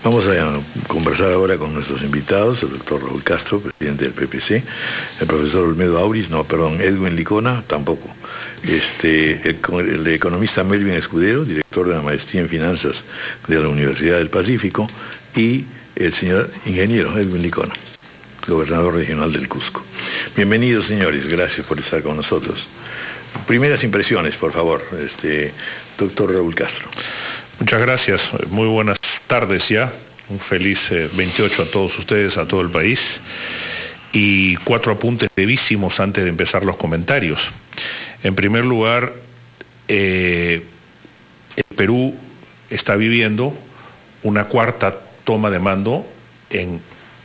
Vamos a conversar ahora con nuestros invitados, el doctor Raúl Castro, presidente del PPC, el profesor Olmedo Auris, Edwin Licona, tampoco, el economista Melvin Escudero, director de la maestría en finanzas de la Universidad del Pacífico, y el señor ingeniero Edwin Licona, gobernador regional del Cusco. Bienvenidos, señores, gracias por estar con nosotros. Primeras impresiones, por favor, doctor Raúl Castro. Muchas gracias, muy buenas tardes ya, un feliz 28 a todos ustedes, a todo el país, y 4 apuntes brevísimos antes de empezar los comentarios. En primer lugar, el Perú está viviendo una cuarta toma de mando en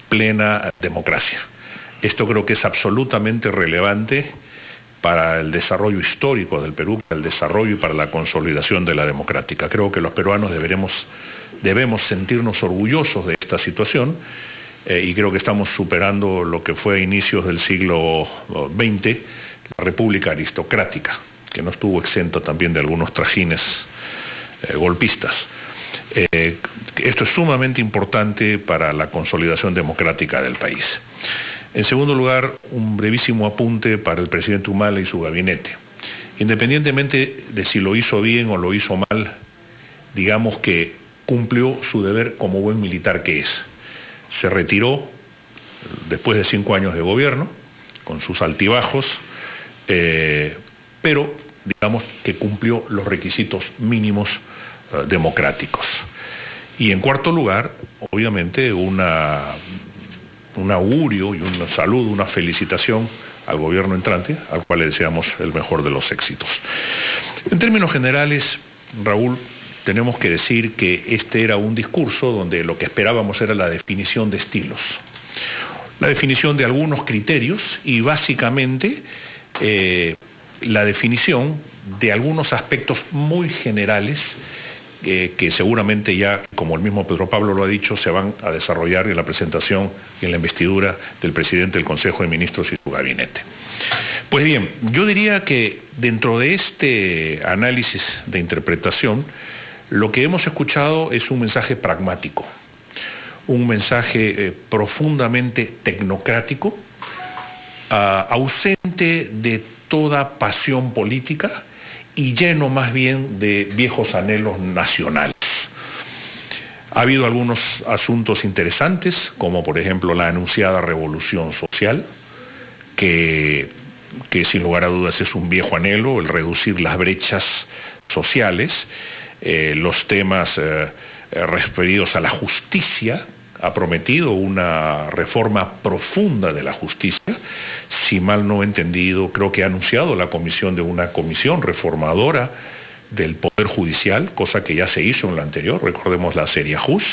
plena democracia. Esto creo que es absolutamente relevante para el desarrollo histórico del Perú, para el desarrollo y para la consolidación de la democrática. Creo que los peruanos debemos sentirnos orgullosos de esta situación y creo que estamos superando lo que fue a inicios del siglo XX, la República aristocrática, que no estuvo exenta también de algunos trajines golpistas. Esto es sumamente importante para la consolidación democrática del país. En segundo lugar, un brevísimo apunte para el presidente Humala y su gabinete. Independientemente de si lo hizo bien o lo hizo mal, digamos que cumplió su deber como buen militar que es. Se retiró después de 5 años de gobierno, con sus altibajos, pero digamos que cumplió los requisitos mínimos democráticos. Y en cuarto lugar, obviamente, un augurio y un saludo, una felicitación al gobierno entrante, al cual le deseamos el mejor de los éxitos. En términos generales, Raúl, tenemos que decir que este era un discurso donde lo que esperábamos era la definición de estilos, la definición de algunos criterios y básicamente la definición de algunos aspectos muy generales que seguramente ya, como el mismo Pedro Pablo lo ha dicho, se van a desarrollar en la presentación y en la investidura del presidente del Consejo de Ministros y su gabinete. Pues bien, yo diría que dentro de este análisis de interpretación, lo que hemos escuchado es un mensaje pragmático, un mensaje profundamente tecnocrático, ausente de toda pasión política, y lleno más bien de viejos anhelos nacionales. Ha habido algunos asuntos interesantes, como por ejemplo la anunciada revolución social, que sin lugar a dudas es un viejo anhelo, el reducir las brechas sociales, los temas referidos a la justicia. Ha prometido una reforma profunda de la justicia. Si mal no he entendido, creo que ha anunciado la comisión de una comisión reformadora del Poder Judicial, cosa que ya se hizo en la anterior, recordemos la Seriajus,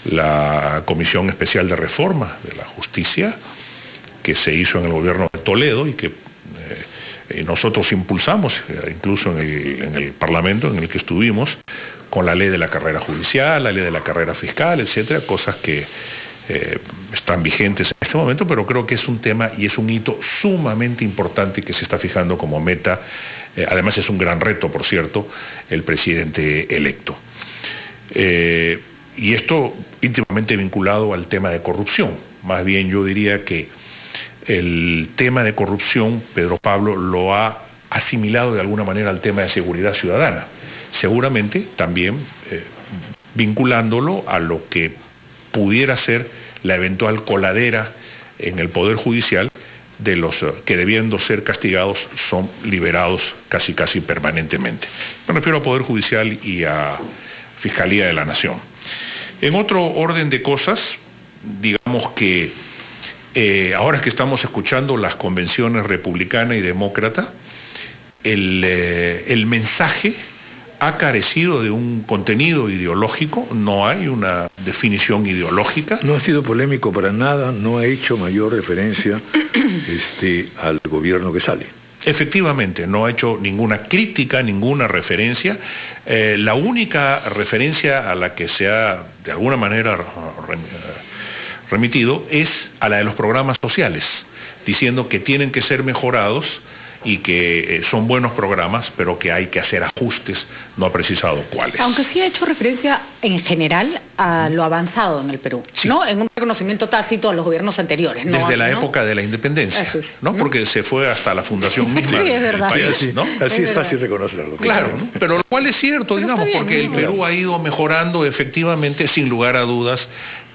la Comisión Especial de Reforma de la Justicia, que se hizo en el gobierno de Toledo y que nosotros impulsamos, incluso en el Parlamento en el que estuvimos, con la ley de la carrera judicial, la ley de la carrera fiscal, etcétera, cosas que están vigentes en este momento, pero creo que es un tema y es un hito sumamente importante que se está fijando como meta. Además es un gran reto, por cierto, el presidente electo. Y esto íntimamente vinculado al tema de corrupción. Más bien yo diría que el tema de corrupción, Pedro Pablo lo ha asimilado de alguna manera al tema de seguridad ciudadana, seguramente también vinculándolo a lo que pudiera ser la eventual coladera en el Poder Judicial de los que debiendo ser castigados son liberados casi permanentemente. Me refiero a Poder Judicial y a Fiscalía de la Nación. En otro orden de cosas, digamos que ahora que estamos escuchando las convenciones republicana y demócrata, el mensaje ha carecido de un contenido ideológico, no hay una definición ideológica. No ha sido polémico para nada, no ha hecho mayor referencia al gobierno que sale. Efectivamente, no ha hecho ninguna crítica, ninguna referencia. La única referencia a la que se ha, de alguna manera, remitido es a la de los programas sociales, diciendo que tienen que ser mejorados y que son buenos programas, pero que hay que hacer ajustes, no ha precisado cuáles. Aunque sí ha hecho referencia en general a lo avanzado en el Perú, sí, ¿no? En un reconocimiento tácito a los gobiernos anteriores, ¿no? Desde la época de la independencia, ¿no? Porque se fue hasta la fundación misma del país, ¿no? Así es fácil reconocerlo. Claro, ¿no? Pero lo cual es cierto, digamos, porque el Perú ha ido mejorando efectivamente, sin lugar a dudas.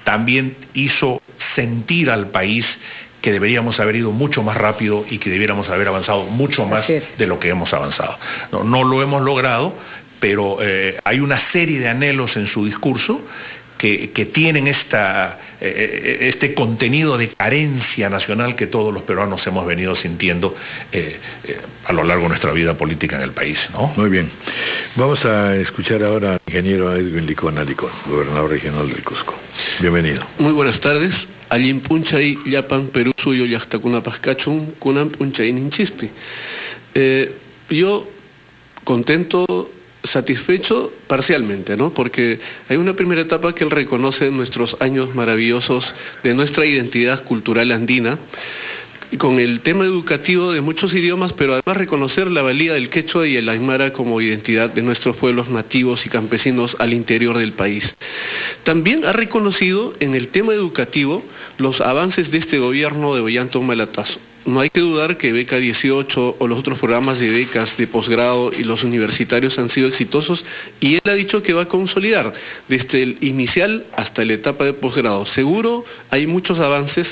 También hizo sentir al país que deberíamos haber ido mucho más rápido y que debiéramos haber avanzado mucho más de lo que hemos avanzado. No lo hemos logrado, pero hay una serie de anhelos en su discurso que tienen este contenido de carencia nacional que todos los peruanos hemos venido sintiendo a lo largo de nuestra vida política en el país, ¿no? Muy bien. Vamos a escuchar ahora al ingeniero Edwin Licona, gobernador regional del Cusco. Bienvenido. Muy buenas tardes. Allin punchay llapan Perú suyo llaqtakuna pascachun kunan punchay ninchispi. Yo contento, satisfecho parcialmente, ¿no? Porque hay una primera etapa que él reconoce nuestros años maravillosos de nuestra identidad cultural andina, con el tema educativo de muchos idiomas, pero además reconocer la valía del quechua y el aymara como identidad de nuestros pueblos nativos y campesinos al interior del país. También ha reconocido en el tema educativo los avances de este gobierno de Ollanta Humala-Tazo. No hay que dudar que Beca 18 o los otros programas de becas de posgrado y los universitarios han sido exitosos, y él ha dicho que va a consolidar desde el inicial hasta la etapa de posgrado. Seguro hay muchos avances,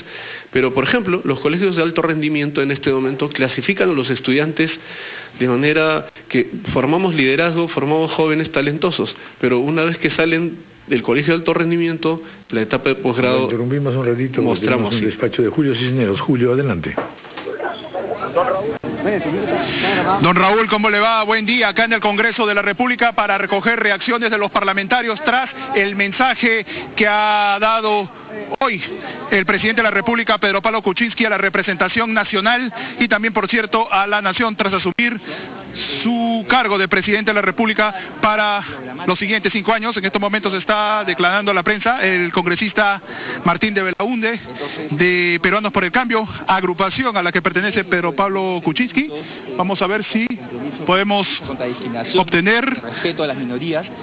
pero por ejemplo, los colegios de alto rendimiento en este momento clasifican a los estudiantes de manera que formamos liderazgo, formamos jóvenes talentosos, pero una vez que salen del colegio de alto rendimiento, la etapa de posgrado... Interrumpimos un ratito, mostramos un despacho de Julio Cisneros. Julio, adelante. Don Raúl, ¿cómo le va? Buen día, acá en el Congreso de la República para recoger reacciones de los parlamentarios tras el mensaje que ha dado hoy el presidente de la República, Pedro Pablo Kuczynski, a la representación nacional y también, por cierto, a la nación tras asumir su cargo de presidente de la República para los siguientes 5 años. En estos momentos está declarando a la prensa el congresista Martín de Belaúnde, de Peruanos por el Cambio, agrupación a la que pertenece Pedro Pablo Kuczynski. Vamos a ver si podemos obtener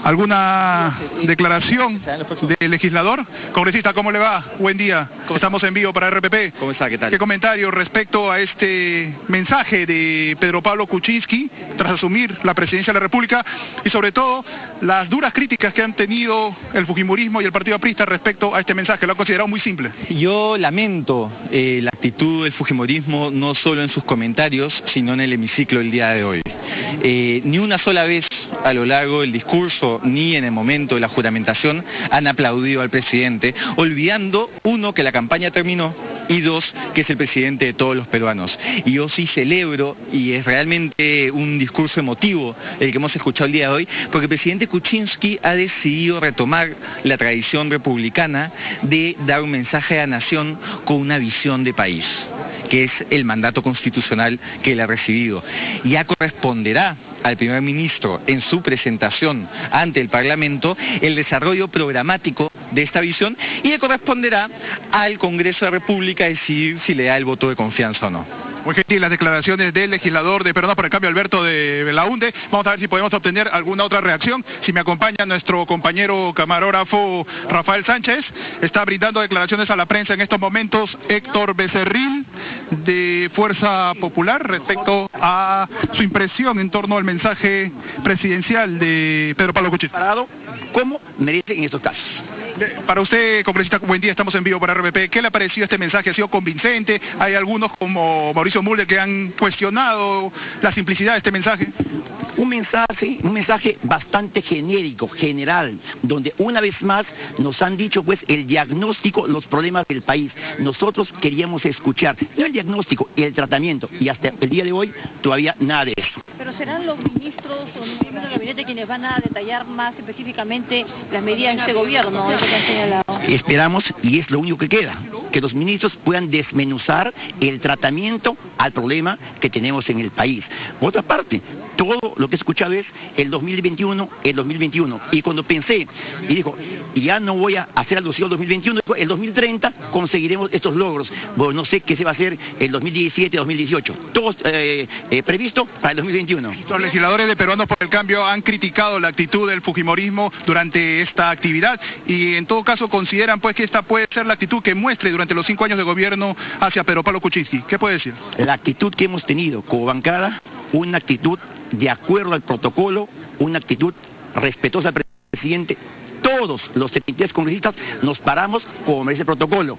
alguna declaración del legislador. Congresista, ¿cómo le va? Buen día. Estamos en vivo para RPP. ¿Cómo está? ¿Qué tal? ¿Qué comentario respecto a este mensaje de Pedro Pablo Kuczynski tras asumir la presidencia de la República, y sobre todo las duras críticas que han tenido el fujimorismo y el partido aprista respecto a este mensaje? Lo han considerado muy simple. Yo lamento la actitud del fujimorismo, no solo en sus comentarios, sino en el hemiciclo el día de hoy. Ni una sola vez a lo largo del discurso, ni en el momento de la juramentación, han aplaudido al presidente, olvidando, uno, que la campaña terminó, y dos, que es el presidente de todos los peruanos. Y yo sí celebro, y es realmente un discurso emotivo el que hemos escuchado el día de hoy, porque el presidente Kuczynski ha decidido retomar la tradición republicana de dar un mensaje a la nación con una visión de país, que es el mandato constitucional que él ha recibido. Ya corresponderá al primer ministro en su presentación ante el Parlamento el desarrollo programático de esta visión, y le corresponderá al Congreso de la República decidir si le da el voto de confianza o no. Muy gentil las declaraciones del legislador de Peruanos por el Cambio, Alberto de Belaúnde. Vamos a ver si podemos obtener alguna otra reacción. Si me acompaña nuestro compañero camarógrafo Rafael Sánchez, está brindando declaraciones a la prensa en estos momentos Héctor Becerril, de Fuerza Popular, respecto a su impresión en torno al mensaje presidencial de Pedro Pablo Kuczynski. ¿Cómo merece en estos casos? Para usted, congresista, buen día, estamos en vivo para RPP. ¿Qué le ha parecido este mensaje? ¿Ha sido convincente? Hay algunos como Mauricio Mulder que han cuestionado la simplicidad de este mensaje. Un mensaje bastante genérico, general, donde una vez más nos han dicho pues el diagnóstico, los problemas del país. Nosotros queríamos escuchar, no el diagnóstico, el tratamiento, y hasta el día de hoy todavía nada de eso. Pero serán los ministros o los miembros del gabinete quienes van a detallar más específicamente las medidas de este gobierno, eso que han señalado. Esperamos, y es lo único que queda, que los ministros puedan desmenuzar el tratamiento al problema que tenemos en el país. Por otra parte, todo lo que he escuchado es el 2021, el 2021. Y cuando pensé, y dijo, ya no voy a hacer alusión al 2021, el 2030 conseguiremos estos logros. Bueno, no sé qué se va a hacer el 2017, 2018. Todo previsto para el 2021. Los legisladores de Peruanos por el Cambio han criticado la actitud del fujimorismo durante esta actividad y en todo caso consideran pues que esta puede ser la actitud que muestre durante los 5 años de gobierno hacia Pedro Pablo Kuczynski. ¿Qué puede decir? La actitud que hemos tenido como bancada, una actitud de acuerdo al protocolo, una actitud respetuosa al presidente. Todos los 73 congresistas nos paramos como merece el protocolo.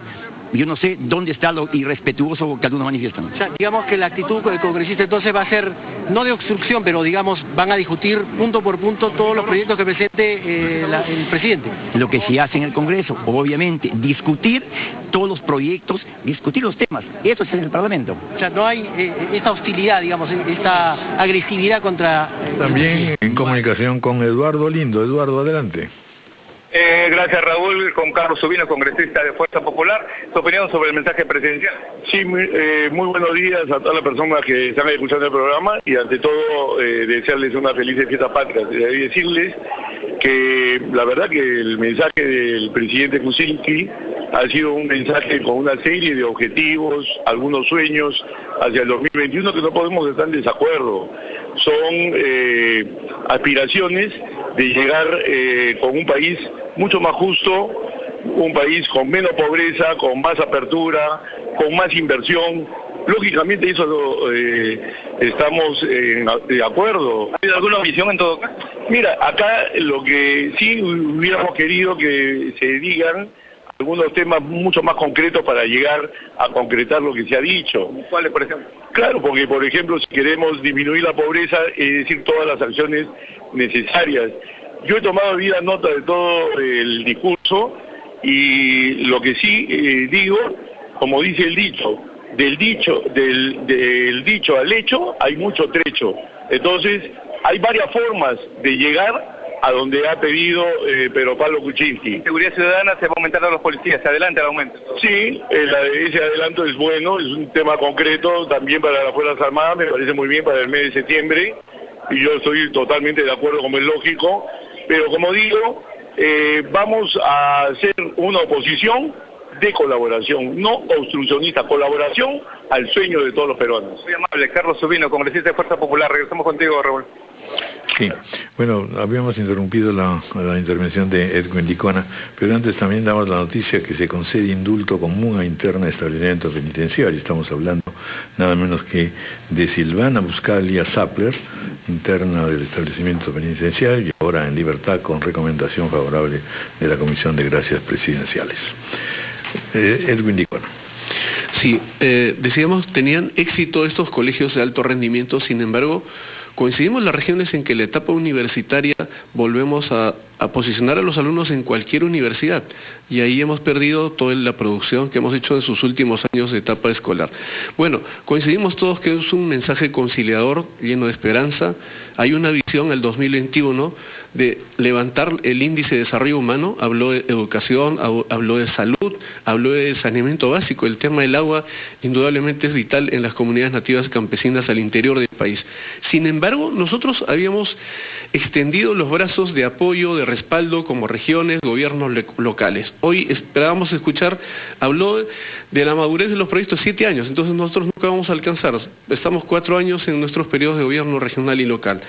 Yo no sé dónde está lo irrespetuoso que algunos manifiestan. O sea, digamos que la actitud del congresista entonces va a ser, no de obstrucción, pero digamos, van a discutir punto por punto todos los proyectos que presente el presidente. Lo que se hace en el Congreso, obviamente, discutir todos los proyectos, discutir los temas. Eso es en el Parlamento. O sea, no hay esta hostilidad, digamos, esta agresividad contra... También en comunicación con Eduardo Lindo. Eduardo, adelante. Gracias, Raúl. Con Carlos Subino, congresista de Fuerza Popular. ¿Tu opinión sobre el mensaje presidencial? Sí, muy buenos días a todas las personas que están escuchando el programa y ante todo desearles una feliz fiesta patria. Y decirles que la verdad que el mensaje del presidente Kuczynski ha sido un mensaje con una serie de objetivos, algunos sueños hacia el 2021 que no podemos estar en desacuerdo. Son aspiraciones de llegar con un país mucho más justo, un país con menos pobreza, con más apertura, con más inversión. Lógicamente eso estamos de acuerdo. ¿Hay alguna visión en todo caso? Mira, acá lo que sí hubiéramos querido que se digan algunos temas mucho más concretos para llegar a concretar lo que se ha dicho. ¿Cuáles, por ejemplo? Claro, porque por ejemplo si queremos disminuir la pobreza, es decir, todas las acciones necesarias. Yo he tomado vida nota de todo el discurso y lo que sí digo, como dice el dicho, del dicho al hecho hay mucho trecho. Entonces hay varias formas de llegar a donde ha pedido Pedro Pablo Kuczynski. Seguridad ciudadana, se va a aumentar a los policías, se adelanta el aumento. Sí, ese adelanto es bueno, es un tema concreto también para las Fuerzas Armadas, me parece muy bien para el mes de septiembre, y yo estoy totalmente de acuerdo, como es lógico, pero como digo, vamos a hacer una oposición de colaboración, no obstruccionista, colaboración al sueño de todos los peruanos. Muy amable, Carlos Subino, congresista de Fuerza Popular, regresamos contigo, Raúl. Sí, bueno, habíamos interrumpido la intervención de Edwin Licona, pero antes también damos la noticia que se concede indulto común a interna de establecimiento penitenciario. Estamos hablando nada menos que de Silvana Buscalia Sappler, interna del establecimiento penitenciario, y ahora en libertad con recomendación favorable de la Comisión de Gracias Presidenciales. Edwin Licona. Sí, decíamos, tenían éxito estos colegios de alto rendimiento, sin embargo, coincidimos las regiones en que la etapa universitaria volvemos a posicionar a los alumnos en cualquier universidad y ahí hemos perdido toda la producción que hemos hecho en sus últimos años de etapa escolar. Bueno, coincidimos todos que es un mensaje conciliador, lleno de esperanza. Hay una visión al 2021 de levantar el índice de desarrollo humano, habló de educación, habló de salud, habló de saneamiento básico. El tema del agua indudablemente es vital en las comunidades nativas campesinas al interior del país. Sin embargo, nosotros habíamos extendido los brazos de apoyo, de respaldo como regiones, gobiernos locales. Hoy esperábamos escuchar, habló de la madurez de los proyectos 7 años, entonces nosotros nunca vamos a alcanzar, estamos 4 años en nuestros periodos de gobierno regional y local.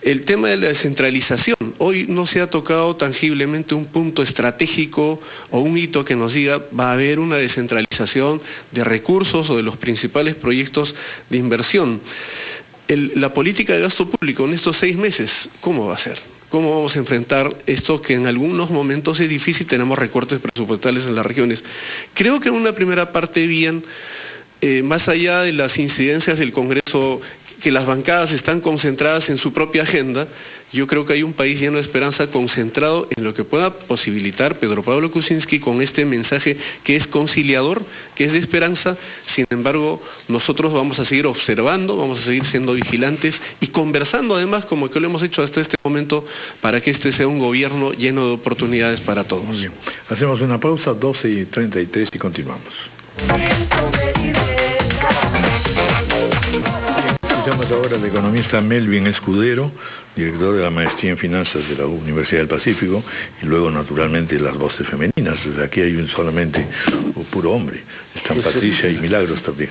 El tema de la descentralización, hoy no se ha tocado tangiblemente un punto estratégico o un hito que nos diga va a haber una descentralización de recursos o de los principales proyectos de inversión. La política de gasto público en estos 6 meses, ¿cómo va a ser? ¿Cómo vamos a enfrentar esto que en algunos momentos es difícil? Tenemos recortes presupuestales en las regiones. Creo que en una primera parte bien, más allá de las incidencias del Congreso, que las bancadas están concentradas en su propia agenda, yo creo que hay un país lleno de esperanza concentrado en lo que pueda posibilitar Pedro Pablo Kuczynski con este mensaje que es conciliador, que es de esperanza. Sin embargo, nosotros vamos a seguir observando, vamos a seguir siendo vigilantes y conversando además como que lo hemos hecho hasta este momento para que este sea un gobierno lleno de oportunidades para todos. Muy bien. Hacemos una pausa, 12:33 y continuamos. Escuchamos ahora al economista Melvin Escudero, director de la Maestría en Finanzas de la Universidad del Pacífico, y luego, naturalmente, las voces femeninas. O sea, aquí hay solamente un puro hombre. Están Patricia y Milagros también.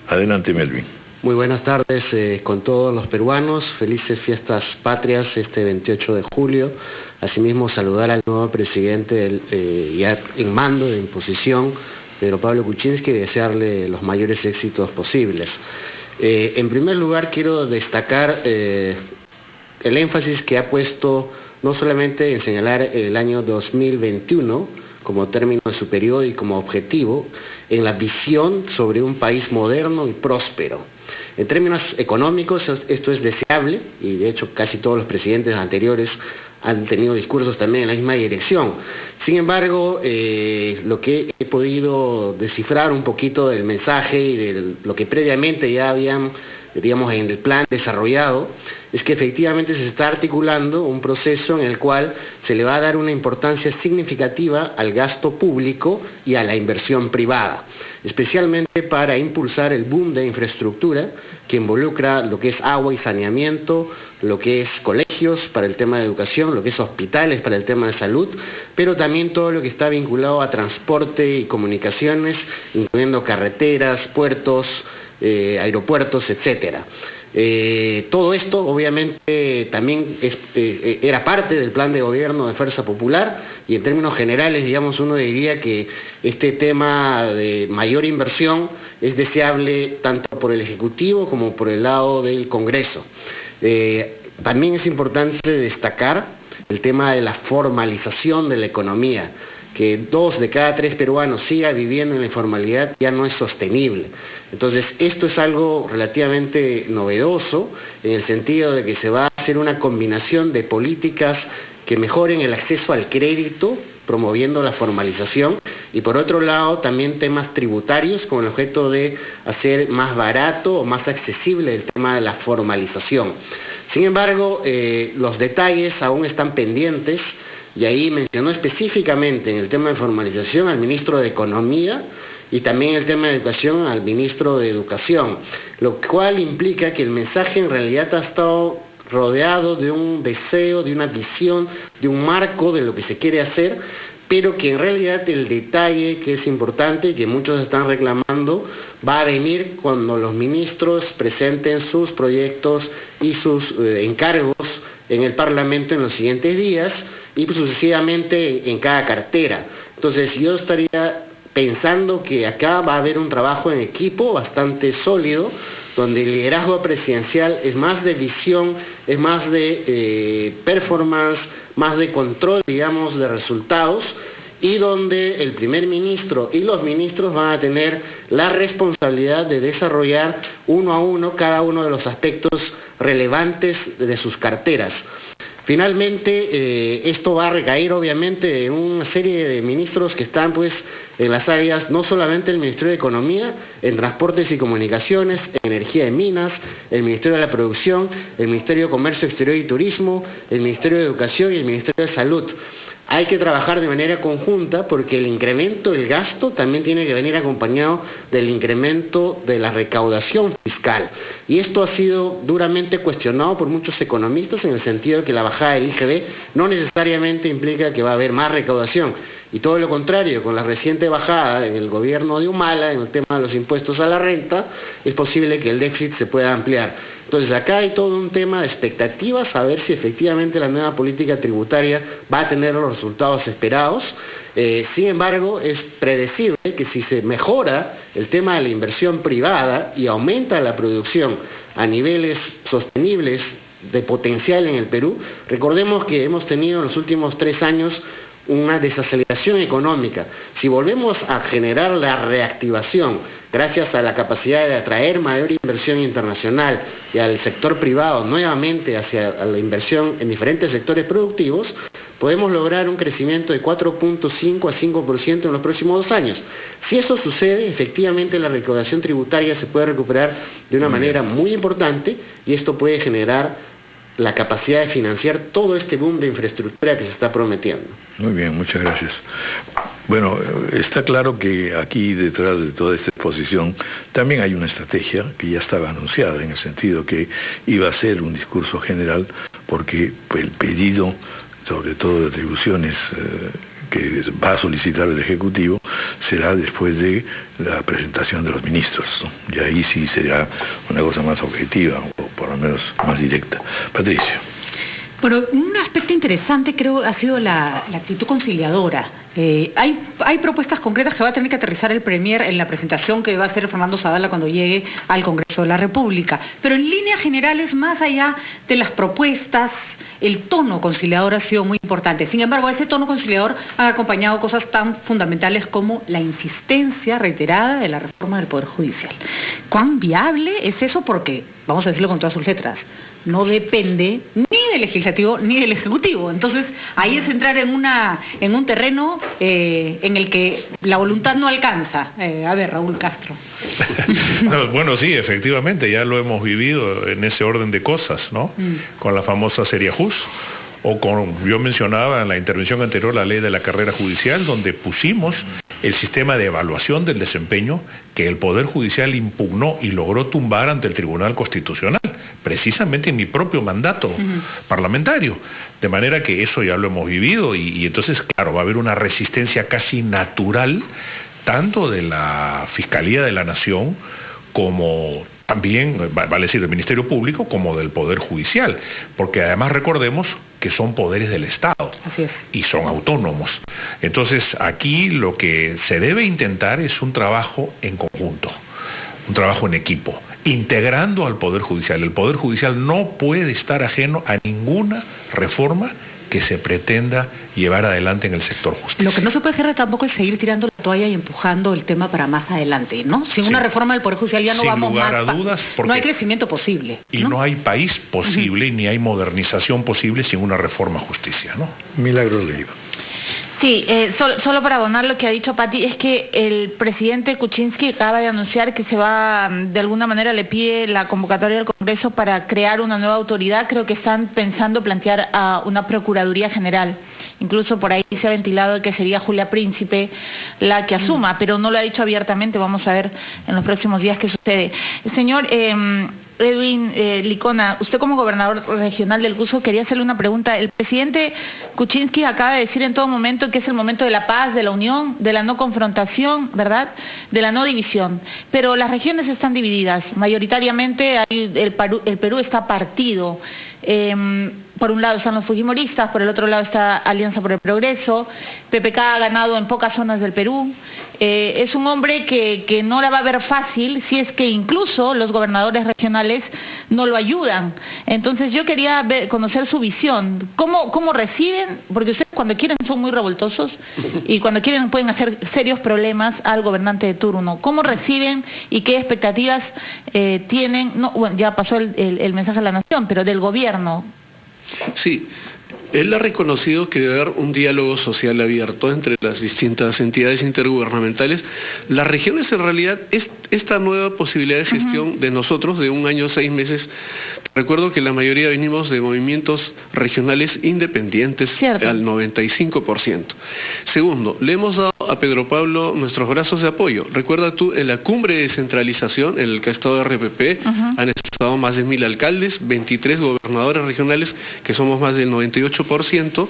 Adelante, Melvin. Muy buenas tardes con todos los peruanos. Felices fiestas patrias este 28 de julio. Asimismo, saludar al nuevo presidente ya en mando, en posición, Pedro Pablo Kuczynski, y desearle los mayores éxitos posibles. En primer lugar, quiero destacar el énfasis que ha puesto no solamente en señalar el año 2021 como término de su periodo y como objetivo, en la visión sobre un país moderno y próspero. En términos económicos, esto es deseable, y de hecho casi todos los presidentes anteriores han tenido discursos también en la misma dirección. Sin embargo, lo que he podido descifrar un poquito del mensaje y de lo que previamente ya habían, digamos, en el plan desarrollado, es que efectivamente se está articulando un proceso en el cual se le va a dar una importancia significativa al gasto público y a la inversión privada, especialmente para impulsar el boom de infraestructura que involucra lo que es agua y saneamiento, lo que es colegios para el tema de educación, lo que es hospitales para el tema de salud, pero también todo lo que está vinculado a transporte y comunicaciones, incluyendo carreteras, puertos, aeropuertos, etcétera. Todo esto obviamente también era parte del plan de gobierno de Fuerza Popular, y en términos generales, digamos, uno diría que este tema de mayor inversión es deseable tanto por el Ejecutivo como por el lado del Congreso. También es importante destacar el tema de la formalización de la economía. Que 2 de cada 3 peruanos siga viviendo en la informalidad ya no es sostenible. Entonces, esto es algo relativamente novedoso, en el sentido de que se va a hacer una combinación de políticas que mejoren el acceso al crédito, promoviendo la formalización, y por otro lado también temas tributarios con el objeto de hacer más barato o más accesible el tema de la formalización. Sin embargo, los detalles aún están pendientes. Y ahí mencionó específicamente en el tema de formalización al ministro de Economía y también el tema de Educación al ministro de Educación, lo cual implica que el mensaje en realidad ha estado rodeado de un deseo, de una visión, de un marco de lo que se quiere hacer, pero que en realidad el detalle que es importante y que muchos están reclamando va a venir cuando los ministros presenten sus proyectos y sus encargos en el Parlamento en los siguientes días, y sucesivamente en cada cartera. Entonces yo estaría pensando que acá va a haber un trabajo en equipo bastante sólido, donde el liderazgo presidencial es más de visión, es más de performance, más de control, digamos, de resultados, y donde el primer ministro y los ministros van a tener la responsabilidad de desarrollar uno a uno cada uno de los aspectos relevantes de sus carteras. Finalmente, esto va a recaer obviamente en una serie de ministros que están pues en las áreas, no solamente el Ministerio de Economía, en Transportes y Comunicaciones, en Energía y Minas, el Ministerio de la Producción, el Ministerio de Comercio Exterior y Turismo, el Ministerio de Educación y el Ministerio de Salud. Hay que trabajar de manera conjunta porque el incremento del gasto también tiene que venir acompañado del incremento de la recaudación fiscal. Y esto ha sido duramente cuestionado por muchos economistas en el sentido de que la bajada del IGB no necesariamente implica que va a haber más recaudación. Y todo lo contrario, con la reciente bajada en el gobierno de Humala, en el tema de los impuestos a la renta, es posible que el déficit se pueda ampliar. Entonces acá hay todo un tema de expectativas, a ver si efectivamente la nueva política tributaria va a tener los resultados esperados. Sin embargo, es predecible que si se mejora el tema de la inversión privada y aumenta la producción a niveles sostenibles de potencial en el Perú, recordemos que hemos tenido en los últimos 3 años una desaceleración económica. Si volvemos a generar la reactivación gracias a la capacidad de atraer mayor inversión internacional y al sector privado nuevamente hacia la inversión en diferentes sectores productivos, podemos lograr un crecimiento de 4.5 a 5% en los próximos 2 años. Si eso sucede, efectivamente la recaudación tributaria se puede recuperar de una manera muy importante y esto puede generar la capacidad de financiar todo este boom de infraestructura que se está prometiendo. Muy bien, muchas gracias. Bueno, está claro que aquí detrás de toda esta exposición también hay una estrategia que ya estaba anunciada, en el sentido que iba a ser un discurso general, porque el pedido, sobre todo de atribuciones que va a solicitar el Ejecutivo, será después de la presentación de los ministros, ¿no? Y ahí sí será una cosa más objetiva, o por lo menos más directa. Patricio. Bueno, un aspecto interesante creo ha sido la actitud conciliadora. Hay propuestas concretas que va a tener que aterrizar el Premier en la presentación que va a hacer Fernando Zavala cuando llegue al Congreso de la República. Pero en líneas generales, más allá de las propuestas, el tono conciliador ha sido muy importante. Sin embargo, a ese tono conciliador han acompañado cosas tan fundamentales como la insistencia reiterada de la reforma del Poder Judicial. ¿Cuán viable es eso? Porque, vamos a decirlo con todas sus letras, no depende ni del Legislativo ni del Ejecutivo. Entonces, ahí es entrar en un terreno en el que la voluntad no alcanza. A ver, Raúl Castro. No, bueno, sí, efectivamente, ya lo hemos vivido en ese orden de cosas, ¿no? Con la famosa Seriajus, o con, yo mencionaba en la intervención anterior, la ley de la carrera judicial, donde pusimos el sistema de evaluación del desempeño que el Poder Judicial impugnó y logró tumbar ante el Tribunal Constitucional, precisamente en mi propio mandato parlamentario. De manera que eso ya lo hemos vivido y entonces, claro, va a haber una resistencia casi natural, tanto de la Fiscalía de la Nación como también, vale decir, del Ministerio Público, como del Poder Judicial, porque además recordemos que son poderes del Estado y son autónomos. Entonces, aquí lo que se debe intentar es un trabajo en conjunto, un trabajo en equipo, integrando al Poder Judicial. El Poder Judicial no puede estar ajeno a ninguna reforma que se pretenda llevar adelante en el sector justicia. Lo que no se puede hacer tampoco es seguir tirando la toalla y empujando el tema para más adelante, ¿no? Sin una reforma del Poder Judicial ya no sin vamos lugar más. A dudas, no hay crecimiento posible. Y no hay país posible, ni hay modernización posible sin una reforma justicia, ¿no? Milagros Leiva. Sí, solo para abonar lo que ha dicho Pati, es que el presidente Kuczynski acaba de anunciar que se va, de alguna manera le pide la convocatoria del Congreso para crear una nueva autoridad. Creo que están pensando plantear a una Procuraduría General. Incluso por ahí se ha ventilado que sería Julia Príncipe la que asuma, pero no lo ha dicho abiertamente. Vamos a ver en los próximos días qué sucede. Señor Edwin Licona, usted como gobernador regional del Cusco, quería hacerle una pregunta. El presidente Kuczynski acaba de decir en todo momento que es el momento de la paz, de la unión, de la no confrontación, ¿verdad?, de la no división. Pero las regiones están divididas. Mayoritariamente el Perú está partido. Por un lado están los fujimoristas, por el otro lado está Alianza por el Progreso. PPK ha ganado en pocas zonas del Perú. Es un hombre que no la va a ver fácil si es que incluso los gobernadores regionales no lo ayudan. Entonces yo quería conocer su visión. ¿Cómo reciben? Porque ustedes cuando quieren son muy revoltosos y cuando quieren pueden hacer serios problemas al gobernante de turno. ¿Cómo reciben y qué expectativas tienen? No, bueno, ya pasó el mensaje a la nación, pero del gobierno. Sí, él ha reconocido que debe haber un diálogo social abierto entre las distintas entidades intergubernamentales. Las regiones, en realidad, esta nueva posibilidad de gestión de nosotros, de 1 año, 6 meses, recuerdo que la mayoría venimos de movimientos regionales independientes, al 95%. Segundo, le hemos dado a Pedro Pablo nuestros brazos de apoyo. Recuerda tú, en la cumbre de descentralización, en el que ha estado RPP, han estado más de 1000 alcaldes, 23 gobernadores regionales, que somos más del 98%,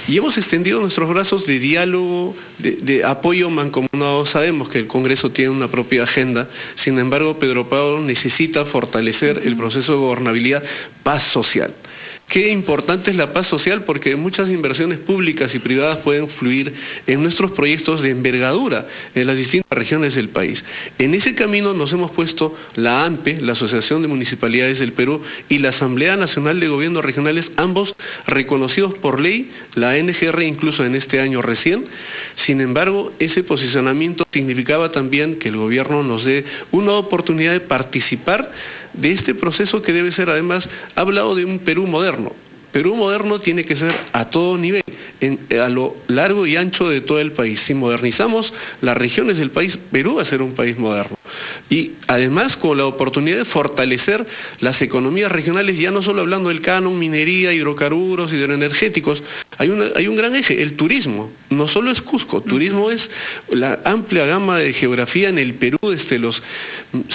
y hemos extendido nuestros brazos de diálogo, de apoyo mancomunado. Sabemos que el Congreso tiene una propia agenda, sin embargo, Pedro Pablo necesita fortalecer el proceso de gobernabilidad, paz social. Qué importante es la paz social, porque muchas inversiones públicas y privadas pueden fluir en nuestros proyectos de envergadura en las distintas regiones del país. En ese camino nos hemos puesto la AMPE, la Asociación de Municipalidades del Perú, y la Asamblea Nacional de Gobiernos Regionales, ambos reconocidos por ley, la NGR incluso en este año recién. Sin embargo, ese posicionamiento significaba también que el gobierno nos dé una oportunidad de participar de este proceso que debe ser, además, ha hablado de un Perú moderno. Perú moderno tiene que ser a todo nivel, a lo largo y ancho de todo el país. Si modernizamos las regiones del país, Perú va a ser un país moderno. Y además con la oportunidad de fortalecer las economías regionales, ya no solo hablando del canon, minería, hidrocarburos, hidroenergéticos, hay un gran eje, el turismo. No solo es Cusco, turismo es la amplia gama de geografía en el Perú, desde los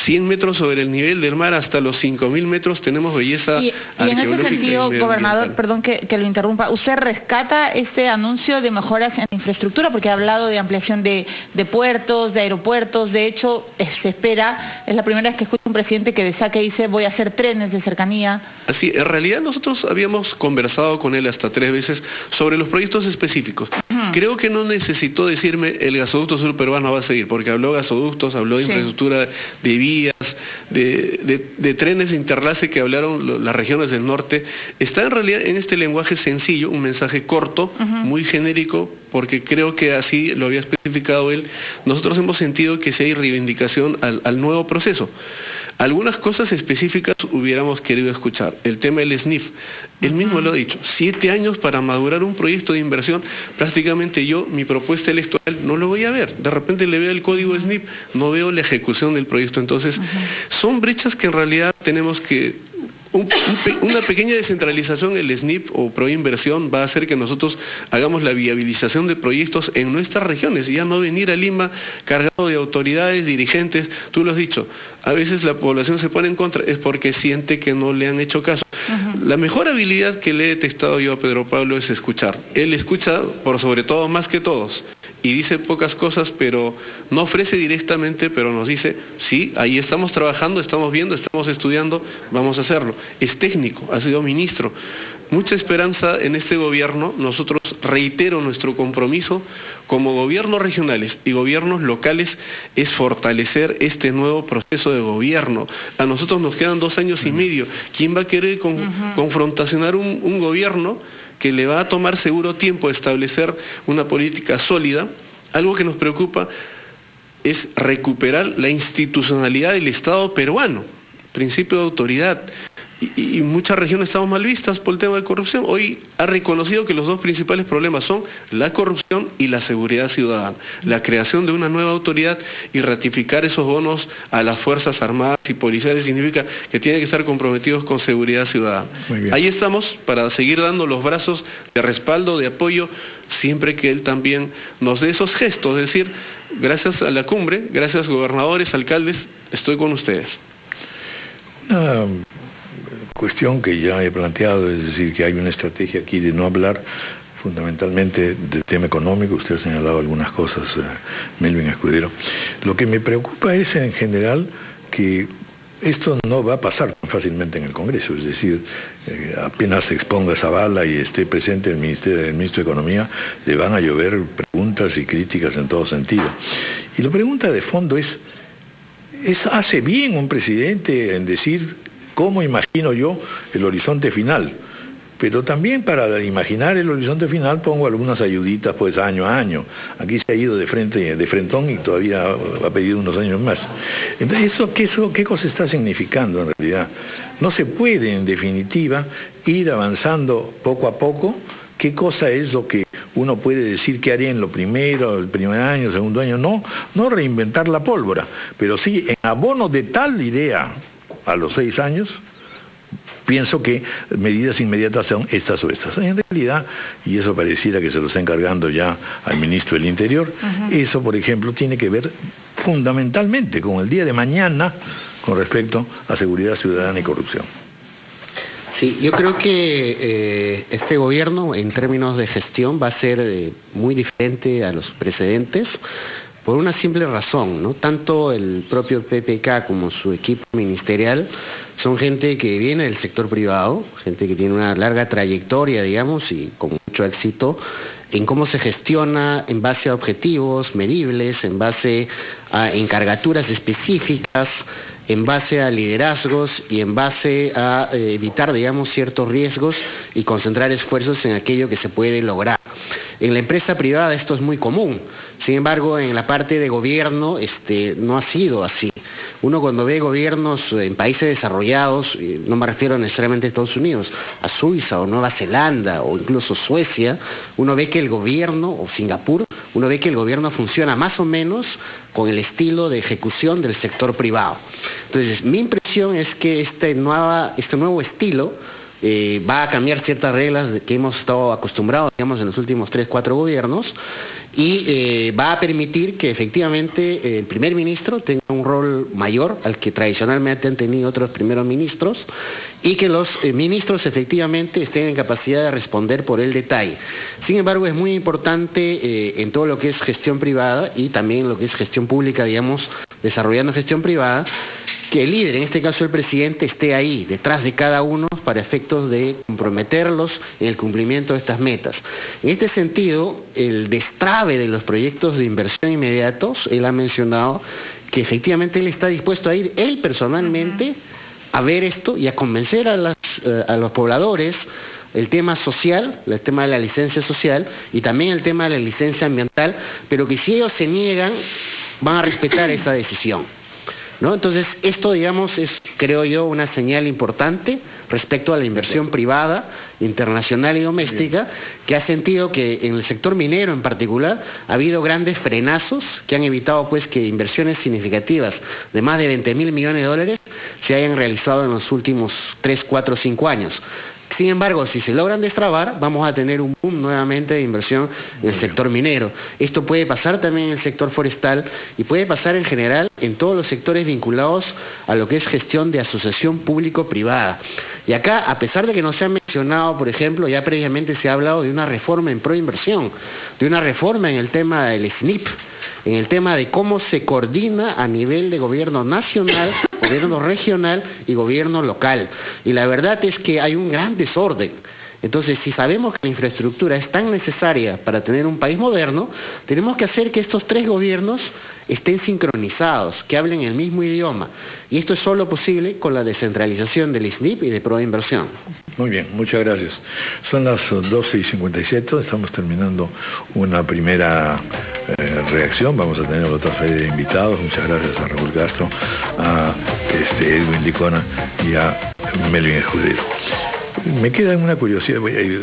100 metros sobre el nivel del mar hasta los 5.000 metros tenemos belleza arqueológica. Y en ese sentido, gobernador, perdón que lo interrumpa, ¿usted rescata este anuncio de mejoras en infraestructura? Porque ha hablado de ampliación de puertos, de aeropuertos. De hecho, se espera, es la primera vez que escucho un presidente que de saque dice voy a hacer trenes de cercanía. Así, en realidad nosotros habíamos conversado con él hasta 3 veces sobre los proyectos específicos. Creo que no necesitó decirme el gasoducto sur peruano va a seguir, porque habló de gasoductos, habló de infraestructura, de vías, de trenes de interlace que hablaron las regiones del norte. Está en realidad en este lenguaje sencillo, un mensaje corto, muy genérico, porque creo que así lo había especificado él. Nosotros hemos sentido que si hay reivindicación al nuevo proceso. Algunas cosas específicas hubiéramos querido escuchar. El tema del SNIF, él mismo lo ha dicho, 7 años para madurar un proyecto de inversión. Prácticamente yo, mi propuesta electoral, no lo voy a ver. De repente le veo el código SNIF, no veo la ejecución del proyecto. Entonces, son brechas que en realidad tenemos que... Una pequeña descentralización, el SNIP o Proinversión, va a hacer que nosotros hagamos la viabilización de proyectos en nuestras regiones y ya no venir a Lima cargado de autoridades, dirigentes. Tú lo has dicho, a veces la población se pone en contra, es porque siente que no le han hecho caso. La mejor habilidad que le he detectado yo a Pedro Pablo es escuchar. Él escucha por sobre todo más que todos y dice pocas cosas, pero no ofrece directamente, pero nos dice, sí, ahí estamos trabajando, estamos viendo, estamos estudiando, vamos a hacerlo. Es técnico, ha sido ministro. Mucha esperanza en este gobierno. Nosotros, reitero, nuestro compromiso como gobiernos regionales y gobiernos locales es fortalecer este nuevo proceso de gobierno. A nosotros nos quedan 2 años y medio. ¿Quién va a querer confrontacionar un gobierno que le va a tomar seguro tiempo establecer una política sólida? Algo que nos preocupa es recuperar la institucionalidad del Estado peruano, principio de autoridad. Y muchas regiones estamos mal vistas por el tema de corrupción. Hoy ha reconocido que los 2 principales problemas son la corrupción y la seguridad ciudadana. La creación de una nueva autoridad y ratificar esos bonos a las Fuerzas Armadas y Policiales significa que tienen que estar comprometidos con seguridad ciudadana. Ahí estamos para seguir dando los brazos de respaldo, de apoyo, siempre que él también nos dé esos gestos. Es decir, gracias a la cumbre, gracias gobernadores, alcaldes, estoy con ustedes. Cuestión que ya he planteado, es decir, que hay una estrategia aquí de no hablar fundamentalmente del tema económico. Usted ha señalado algunas cosas, Melvin Escudero. Lo que me preocupa es en general que esto no va a pasar tan fácilmente en el Congreso, es decir, apenas se exponga esa bala y esté presente el ministro de Economía, le van a llover preguntas y críticas en todo sentido. Y la pregunta de fondo es ¿hace bien un presidente en decir cómo imagino yo el horizonte final? Pero también para imaginar el horizonte final pongo algunas ayuditas pues año a año. Aquí se ha ido de frentón y todavía ha pedido unos años más. Entonces, ¿qué cosa está significando en realidad? No se puede en definitiva ir avanzando poco a poco. ¿Qué cosa es lo que uno puede decir que haría en lo primero, el primer año, segundo año? No reinventar la pólvora, pero sí en abono de tal idea a los 6 años, pienso que medidas inmediatas son estas o estas. En realidad, y eso pareciera que se lo está encargando ya al ministro del Interior, eso, por ejemplo, tiene que ver fundamentalmente con el día de mañana con respecto a seguridad ciudadana y corrupción. Sí, yo creo que este gobierno, en términos de gestión, va a ser muy diferente a los precedentes, por una simple razón, ¿no? Tanto el propio PPK como su equipo ministerial son gente que viene del sector privado, gente que tiene una larga trayectoria, digamos, y con mucho éxito en cómo se gestiona en base a objetivos medibles, en base a encargaturas específicas, en base a liderazgos y en base a evitar, digamos, ciertos riesgos y concentrar esfuerzos en aquello que se puede lograr. En la empresa privada esto es muy común, sin embargo, en la parte de gobierno no ha sido así. Uno cuando ve gobiernos en países desarrollados, no me refiero necesariamente a Estados Unidos, a Suiza o Nueva Zelanda o incluso Suecia, uno ve que el gobierno, o Singapur, uno ve que el gobierno funciona más o menos con el estilo de ejecución del sector privado. Entonces, mi impresión es que este nuevo estilo va a cambiar ciertas reglas que hemos estado acostumbrados, digamos, en los últimos 3-4 gobiernos, y va a permitir que efectivamente el primer ministro tenga un rol mayor al que tradicionalmente han tenido otros primeros ministros, y que los ministros efectivamente estén en capacidad de responder por el detalle. Sin embargo, es muy importante en todo lo que es gestión privada y también lo que es gestión pública, digamos, desarrollando gestión privada, que el líder, en este caso el presidente, esté ahí, detrás de cada uno, para efectos de comprometerlos en el cumplimiento de estas metas. En este sentido, el destrave de los proyectos de inversión inmediatos, él ha mencionado que efectivamente él está dispuesto a ir, él personalmente, a ver esto y a convencer a los pobladores, el tema social, el tema de la licencia social y también el tema de la licencia ambiental, pero que si ellos se niegan, van a respetar esa decisión, ¿no? Entonces, esto, digamos, es, creo yo, una señal importante respecto a la inversión privada, internacional y doméstica, que ha sentido que en el sector minero en particular ha habido grandes frenazos que han evitado pues que inversiones significativas de más de 20.000 millones de dólares se hayan realizado en los últimos 3, 4, 5 años. Sin embargo, si se logran destrabar, vamos a tener un boom nuevamente de inversión en el sector minero. Esto puede pasar también en el sector forestal y puede pasar en general en todos los sectores vinculados a lo que es gestión de asociación público-privada. Y acá, a pesar de que no se ha mencionado, por ejemplo, ya previamente se ha hablado de una reforma en proinversión, de una reforma en el tema del SNIP, en el tema de cómo se coordina a nivel de gobierno nacional, gobierno regional y gobierno local. Y la verdad es que hay un gran desorden. Entonces, si sabemos que la infraestructura es tan necesaria para tener un país moderno, tenemos que hacer que estos 3 gobiernos estén sincronizados, que hablen el mismo idioma. Y esto es solo posible con la descentralización del SNIP y de Proinversión. Muy bien, muchas gracias. Son las 12:57, estamos terminando una primera reacción. Vamos a tener otra serie de invitados. Muchas gracias a Raúl Castro, a Edwin Licona y a Melvin Escudero. Me queda una curiosidad,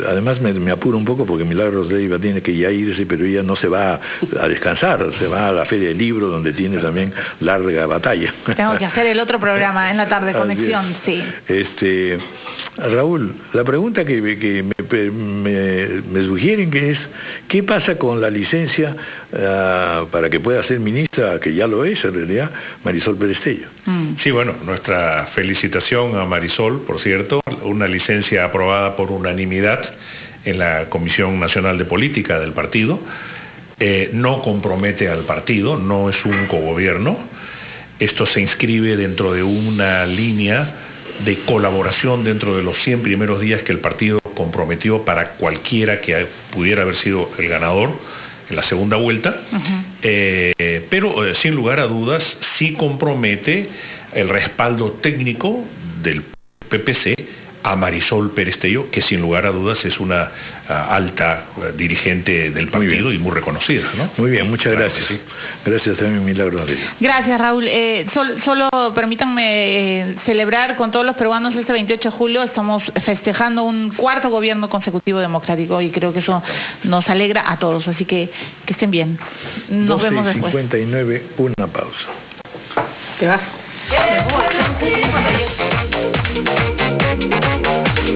además me apuro un poco porque Milagros Leiva tiene que ya irse, pero ella no se va a descansar, se va a la Feria del Libro, donde tiene también larga batalla. Tengo que hacer el otro programa en la tarde, Conexión, sí. Raúl, la pregunta que me sugieren que es, ¿qué pasa con la licencia para que pueda ser ministra, que ya lo es en realidad, Marisol Perestello? Sí, bueno, nuestra felicitación a Marisol, por cierto, una licencia aprobada por unanimidad en la Comisión Nacional de Política del partido, no compromete al partido, no es un cogobierno, esto se inscribe dentro de una línea de colaboración dentro de los 100 primeros días que el partido comprometió para cualquiera que pudiera haber sido el ganador en la segunda vuelta, pero sin lugar a dudas sí compromete el respaldo técnico del PPC a Marisol Perestello, que sin lugar a dudas es una alta dirigente del partido y muy reconocida, ¿no? Muy bien, muchas gracias. Sí. Gracias también, Milagro. Gracias, Raúl. Solo permítanme celebrar con todos los peruanos este 28 de julio, estamos festejando un 4º gobierno consecutivo democrático y creo que eso nos alegra a todos, así que estén bien. Nos vemos después. 12:59, una pausa. ¿Te vas?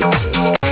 Yeah.